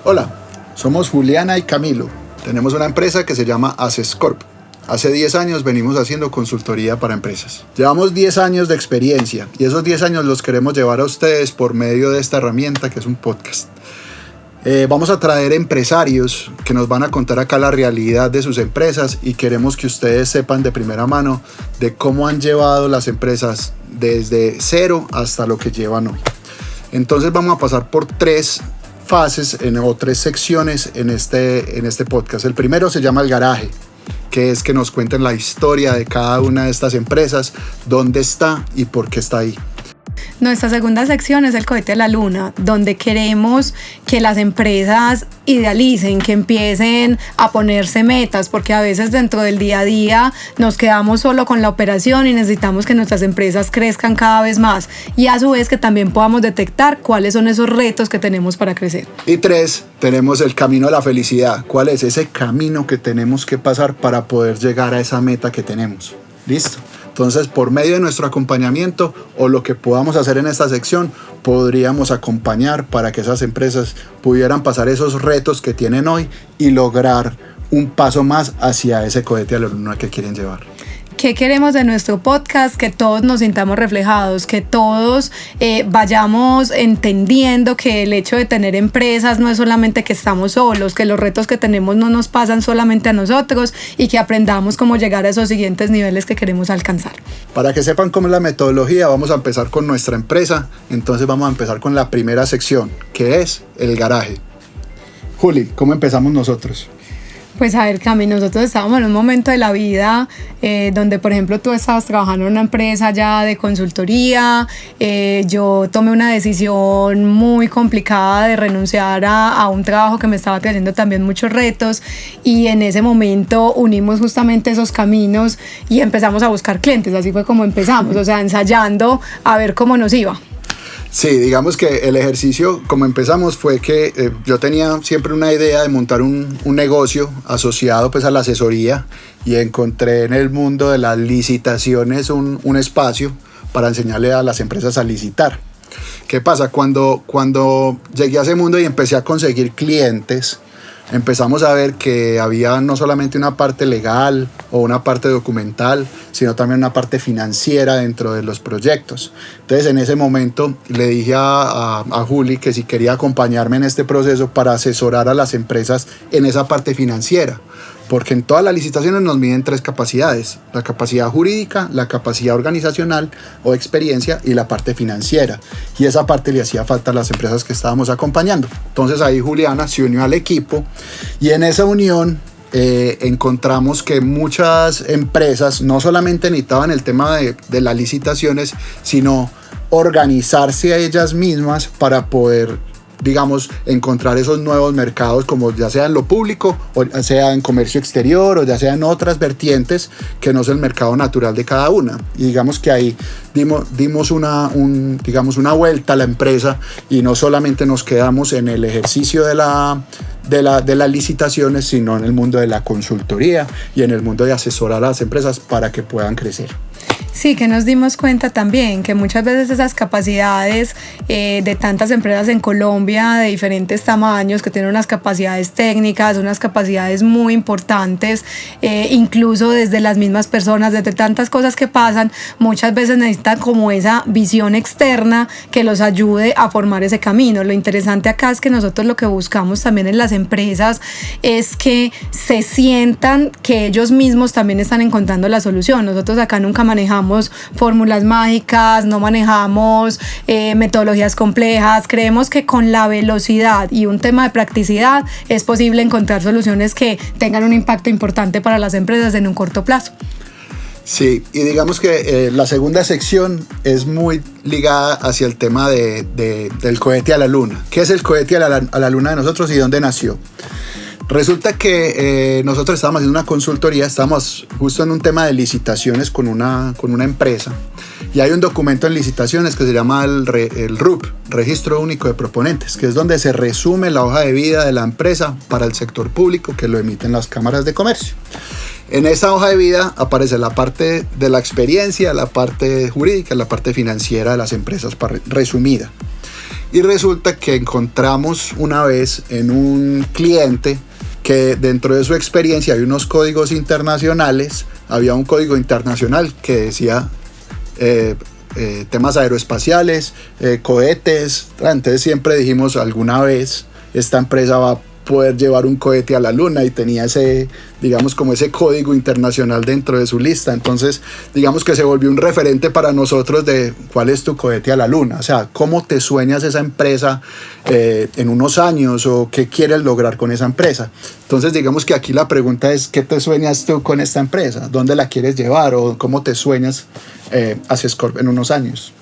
Hola, somos Juliana y Camilo. Tenemos una empresa que se llama Accesscorp. Hace 10 años venimos haciendo consultoría para empresas. Llevamos 10 años de experiencia y esos 10 años los queremos llevar a ustedes por medio de esta herramienta que es un podcast. Vamos a traer empresarios que nos van a contar acá la realidad de sus empresas y queremos que ustedes sepan de primera mano de cómo han llevado las empresas desde cero hasta lo que llevan hoy. Entonces vamos a pasar por 3 fases o 3 secciones en este podcast. El primero se llama el garaje, que es que nos cuenten la historia de cada una de estas empresas, dónde está y por qué está ahí. Nuestra segunda sección es el cohete a la luna, donde queremos que las empresas idealicen, que empiecen a ponerse metas, porque a veces dentro del día a día nos quedamos solo con la operación y necesitamos que nuestras empresas crezcan cada vez más y a su vez que también podamos detectar cuáles son esos retos que tenemos para crecer. Y 3, tenemos el camino a la felicidad. ¿Cuál es ese camino que tenemos que pasar para poder llegar a esa meta que tenemos? ¿Listo? Entonces, por medio de nuestro acompañamiento o lo que podamos hacer en esta sección, podríamos acompañar para que esas empresas pudieran pasar esos retos que tienen hoy y lograr un paso más hacia ese cohete a la luna que quieren llevar. ¿Qué queremos de nuestro podcast? Que todos nos sintamos reflejados, que todos vayamos entendiendo que el hecho de tener empresas no es solamente que estamos solos, que los retos que tenemos no nos pasan solamente a nosotros y que aprendamos cómo llegar a esos siguientes niveles que queremos alcanzar. Para que sepan cómo es la metodología, vamos a empezar con nuestra empresa. Entonces vamos a empezar con la primera sección, que es el garaje. Juli, ¿cómo empezamos nosotros? Pues a ver, Cami, nosotros estábamos en un momento de la vida donde, por ejemplo, tú estabas trabajando en una empresa ya de consultoría, yo tomé una decisión muy complicada de renunciar a un trabajo que me estaba trayendo también muchos retos y en ese momento unimos justamente esos caminos y empezamos a buscar clientes, así fue como empezamos, o sea, ensayando a ver cómo nos iba. Sí, digamos que el ejercicio, como empezamos, fue que yo tenía siempre una idea de montar un negocio asociado pues a la asesoría y encontré en el mundo de las licitaciones un espacio para enseñarle a las empresas a licitar. ¿Qué pasa? Cuando llegué a ese mundo y empecé a conseguir clientes, empezamos a ver que había no solamente una parte legal o una parte documental, sino también una parte financiera dentro de los proyectos. Entonces en ese momento le dije a Juli que si quería acompañarme en este proceso para asesorar a las empresas en esa parte financiera. Porque en todas las licitaciones nos miden 3 capacidades: la capacidad jurídica, la capacidad organizacional o experiencia y la parte financiera. Y esa parte le hacía falta a las empresas que estábamos acompañando. Entonces ahí Juliana se unió al equipo y en esa unión encontramos que muchas empresas no solamente necesitaban el tema de las licitaciones, sino organizarse a ellas mismas para poder, digamos, encontrar esos nuevos mercados, como ya sea en lo público o ya sea en comercio exterior o ya sea en otras vertientes que no es el mercado natural de cada una. Y digamos que ahí dimos una vuelta a la empresa y no solamente nos quedamos en el ejercicio de las licitaciones, sino en el mundo de la consultoría y en el mundo de asesorar a las empresas para que puedan crecer. Sí, que nos dimos cuenta también que muchas veces esas capacidades de tantas empresas en Colombia de diferentes tamaños, que tienen unas capacidades técnicas, unas capacidades muy importantes, incluso desde las mismas personas, desde tantas cosas que pasan, muchas veces necesitan como esa visión externa que los ayude a formar ese camino. Lo interesante acá es que nosotros lo que buscamos también en las empresas es que se sientan que ellos mismos también están encontrando la solución. Nosotros acá nunca manejamos fórmulas mágicas, no manejamos metodologías complejas. Creemos que con la velocidad y un tema de practicidad es posible encontrar soluciones que tengan un impacto importante para las empresas en un corto plazo. Sí, y digamos que la segunda sección es muy ligada hacia el tema del cohete a la luna. ¿Qué es el cohete a la luna de nosotros y dónde nació? Resulta que nosotros estábamos haciendo una consultoría, estábamos justo en un tema de licitaciones con una empresa y hay un documento en licitaciones que se llama el RUP, Registro Único de Proponentes, que es donde se resume la hoja de vida de la empresa para el sector público que lo emiten las cámaras de comercio. En esa hoja de vida aparece la parte de la experiencia, la parte jurídica, la parte financiera de las empresas resumida. Y resulta que encontramos una vez en un cliente que dentro de su experiencia había unos códigos internacionales, había un código internacional que decía temas aeroespaciales, cohetes. Entonces siempre dijimos, alguna vez esta empresa va a poder llevar un cohete a la luna, y tenía ese, digamos, como ese código internacional dentro de su lista. Entonces, digamos que se volvió un referente para nosotros de cuál es tu cohete a la luna, o sea, cómo te sueñas esa empresa en unos años, o qué quieres lograr con esa empresa. Entonces, digamos que aquí la pregunta es, ¿qué te sueñas tú con esta empresa? ¿Dónde la quieres llevar? ¿O cómo te sueñas hacia Scorp en unos años?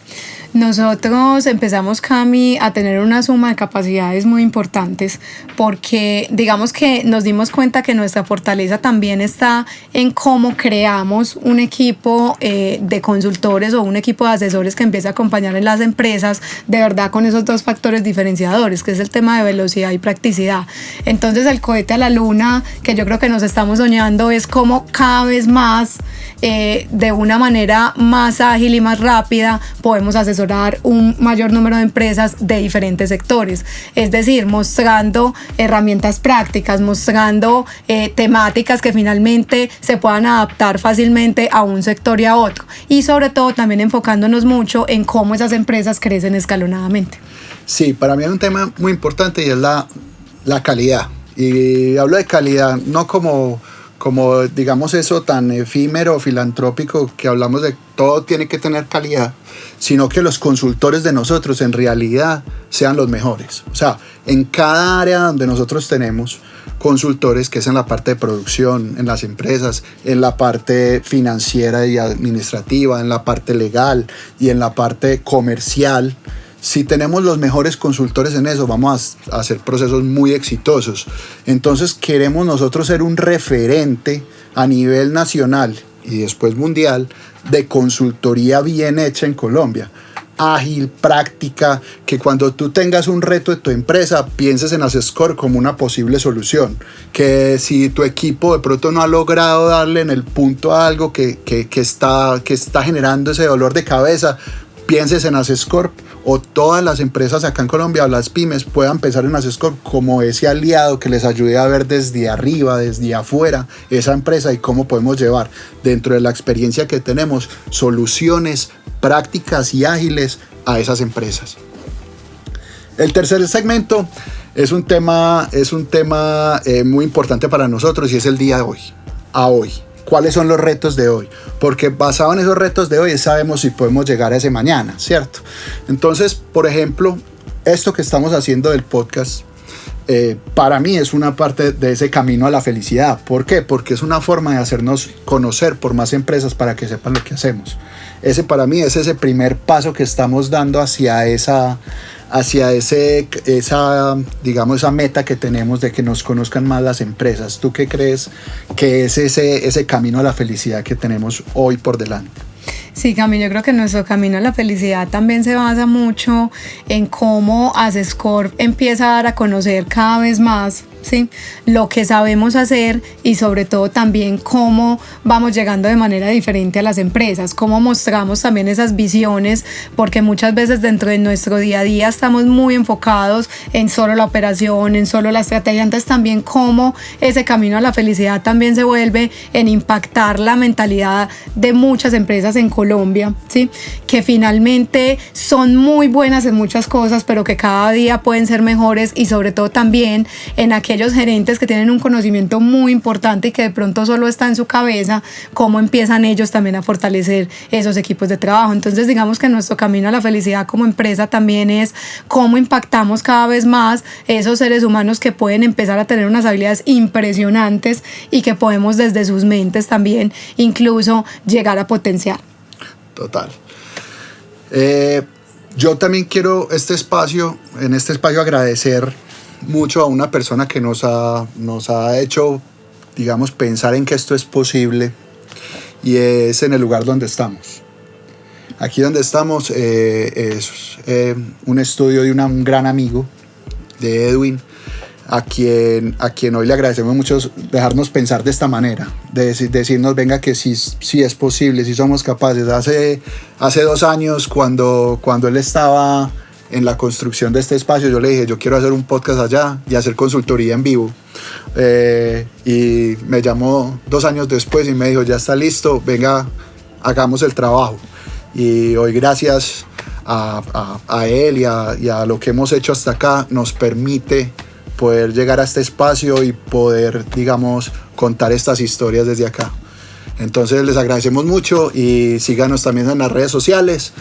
Nosotros empezamos, Cami, a tener una suma de capacidades muy importantes, porque digamos que nos dimos cuenta que nuestra fortaleza también está en cómo creamos un equipo de consultores o un equipo de asesores que empiece a acompañar en las empresas de verdad con esos dos factores diferenciadores, que es el tema de velocidad y practicidad. Entonces el cohete a la luna, que yo creo que nos estamos soñando, es cómo cada vez más de una manera más ágil y más rápida podemos asesorar un mayor número de empresas de diferentes sectores, es decir, mostrando herramientas prácticas, mostrando temáticas que finalmente se puedan adaptar fácilmente a un sector y a otro, y sobre todo también enfocándonos mucho en cómo esas empresas crecen escalonadamente. Sí, para mí es un tema muy importante, y es la calidad, y hablo de calidad no como digamos eso tan efímero, filantrópico, que hablamos de todo tiene que tener calidad, sino que los consultores de nosotros en realidad sean los mejores. O sea, en cada área donde nosotros tenemos consultores, que es en la parte de producción, en las empresas, en la parte financiera y administrativa, en la parte legal y en la parte comercial, si tenemos los mejores consultores en eso, vamos a hacer procesos muy exitosos. Entonces queremos nosotros ser un referente a nivel nacional y después mundial de consultoría bien hecha en Colombia. Ágil, práctica, que cuando tú tengas un reto de tu empresa, pienses en Asescorp como una posible solución. Que si tu equipo de pronto no ha logrado darle en el punto a algo que está generando ese dolor de cabeza, pienses en Asescorp, o todas las empresas acá en Colombia o las pymes puedan pensar en Asescorp como ese aliado que les ayude a ver desde arriba, desde afuera esa empresa, y cómo podemos llevar dentro de la experiencia que tenemos soluciones prácticas y ágiles a esas empresas. El tercer segmento es un tema muy importante para nosotros, y es el día de hoy, a hoy. ¿Cuáles son los retos de hoy? Porque basado en esos retos de hoy sabemos si podemos llegar a ese mañana, ¿cierto? Entonces, por ejemplo, esto que estamos haciendo del podcast, para mí es una parte de ese camino a la felicidad. ¿Por qué? Porque es una forma de hacernos conocer por más empresas para que sepan lo que hacemos. Ese para mí es ese primer paso que estamos dando hacia esa meta que tenemos de que nos conozcan más las empresas. ¿Tú qué crees que es ese camino a la felicidad que tenemos hoy por delante? Sí, Cami, yo creo que nuestro camino a la felicidad también se basa mucho en cómo Asescorp empieza a dar a conocer cada vez más, ¿sí?, lo que sabemos hacer, y sobre todo también cómo vamos llegando de manera diferente a las empresas, cómo mostramos también esas visiones, porque muchas veces dentro de nuestro día a día estamos muy enfocados en solo la operación, en solo la estrategia. Entonces también cómo ese camino a la felicidad también se vuelve en impactar la mentalidad de muchas empresas en Colombia, ¿sí?, que finalmente son muy buenas en muchas cosas, pero que cada día pueden ser mejores, y sobre todo también en aquellos gerentes que tienen un conocimiento muy importante y que de pronto solo está en su cabeza, cómo empiezan ellos también a fortalecer esos equipos de trabajo. Entonces digamos que nuestro camino a la felicidad como empresa también es cómo impactamos cada vez más esos seres humanos que pueden empezar a tener unas habilidades impresionantes y que podemos desde sus mentes también incluso llegar a potenciar. Total. Yo también quiero en este espacio agradecer mucho a una persona que nos ha hecho, digamos, pensar en que esto es posible, y es en el lugar donde estamos. Aquí donde estamos es un estudio de un gran amigo de Edwin, a quien hoy le agradecemos mucho dejarnos pensar de esta manera, de decirnos, venga, que sí es posible, sí somos capaces. Hace 2 años, cuando él estaba en la construcción de este espacio. Yo le dije, yo quiero hacer un podcast allá y hacer consultoría en vivo. Y me llamó 2 años después y me dijo, ya está listo, venga, hagamos el trabajo. Y hoy, gracias a él y a lo que hemos hecho hasta acá, nos permite poder llegar a este espacio y poder, digamos, contar estas historias desde acá. Entonces les agradecemos mucho y síganos también en las redes sociales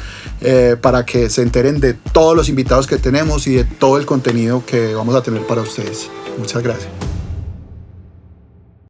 para que se enteren de todos los invitados que tenemos y de todo el contenido que vamos a tener para ustedes. Muchas gracias.